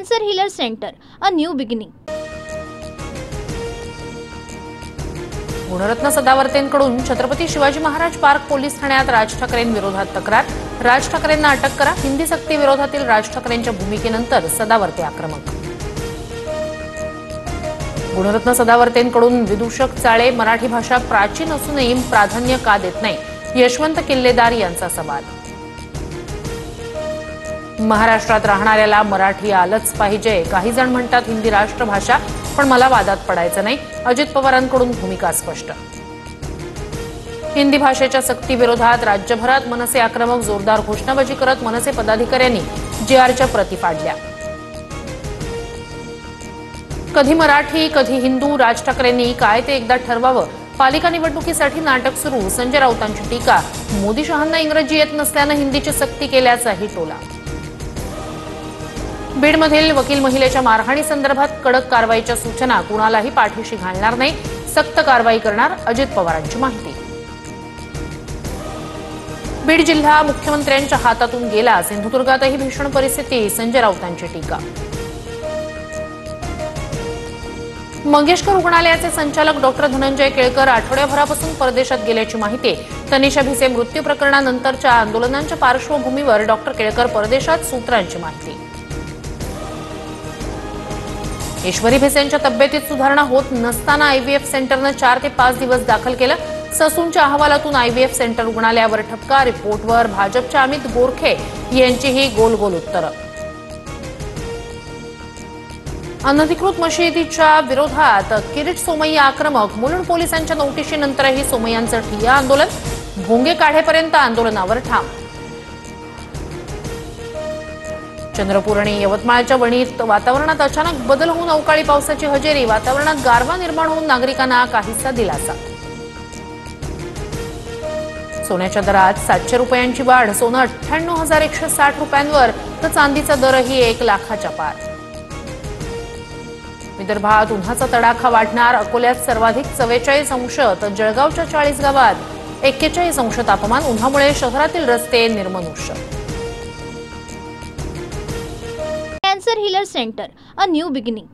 Cancer Healer Center, a new beginning. Gunratna सदावर्तेंकडून Chhatrapati Shivaji Maharaj park police ठाण्यात राज ठाकरेंविरोधात तक्रार। राज ठाकरेंना अटक करा। हिंदी सक्ती विरोधातील राज ठाकरेंच्या भूमिकेनंतर सदावर्ते आक्रमक। गुणरत्न सदावर्तेंकडून विदूषक चाळे मराठी भाषा प्राचीन असूनही प्राधान्य का देत नाही, यशवंत किल्लेदार यांचा सवाल। महाराष्ट्रात राहणाऱ्याला मराठी आलंच पाहिजे। काही जण म्हणतात हिंदी राष्ट्रभाषा, पण मला वादात पडायचं नाही। अजित पवारांकडून भूमिका स्पष्ट। हिंदी भाषेच्या सक्ती विरोधात राज्यभरात मनसे आक्रमक। जोरदार घोषणाबाजी करत मनसे पदाधिकाऱ्यांनी जीआरच्या प्रती फाडल्या। कधी मराठी कधी हिंदू, राज ठाकरेंनी काय ते एकदा ठरवावं। पालिका निवडणुकीसाठी नाटक सुरू। संजय राऊतांची टीका। मोदी शहांना इंग्रजी येत नसल्यानं हिंदीची सक्ती केल्याचाही टोला। बीडमधील वकील महिलेच्या मारहाणी संदर्भात कडक कारवाईच्या सूचना। कुणालाही पाठीशी घालणार नाही, सक्त कारवाई करणार, अजित पवारांची माहिती। बीड जिल्हा मुख्यमंत्र्यांच्या हातातून गेला। सिंधुदुर्गातही भीषण परिस्थिती। संजय राऊतांची टीका। मंगेशकर रुग्णालयाचे संचालक डॉक्टर धनंजय केळकर आठवड्याभरापासून परदेशात गेल्याची माहिती। तनिषा भिसे मृत्यू प्रकरणानंतरच्या आंदोलनांच्या पार्श्वभूमीवर डॉक्टर केळकर परदेशात, सूत्रांची माहिती। ईश्वरी भिसेंच्या तब्येतीत सुधारणा होत नसताना आयव्हीएफ सेंटरनं 4 ते 5 दिवस दाखल केलं। ससूनच्या अहवालातून आयव्हीएफ सेंटर रुग्णालयावर ठपका। रिपोर्टवर भाजपच्या अमित गोरखे यांचीही गोल गोल उत्तरं। अनधिकृत मशिदीच्या विरोधात किरीट सोमय्या आक्रमक। मुलुंड पोलिसांच्या नोटिशीनंतरही सोमय्यांचं ठिय्या आंदोलन। भोंगे काढेपर्यंत आंदोलनावर ठाम। चंद्रपूर आणि यवतमाळच्या वणीत वातावरणात अचानक बदल होऊन अवकाळी पावसाची हजेरी। वातावरणात गारवा निर्माण होऊन नागरिकांना काहीसा दिलासा। सोन्याच्या दरात 700 रुपयांची वाढ। सोनं 98,160 रुपयांवर, तर चांदीचा दरही 1 लाखाच्या पार। विदर्भात उन्हाचा तडाखा वाढणार। अकोल्यात सर्वाधिक 44 अंश, तर जळगावच्या 40 गावात 41 अंश तापमान। उन्हामुळे शहरातील रस्ते निर्मनुष्य। Cancer Healer Center, a new beginning.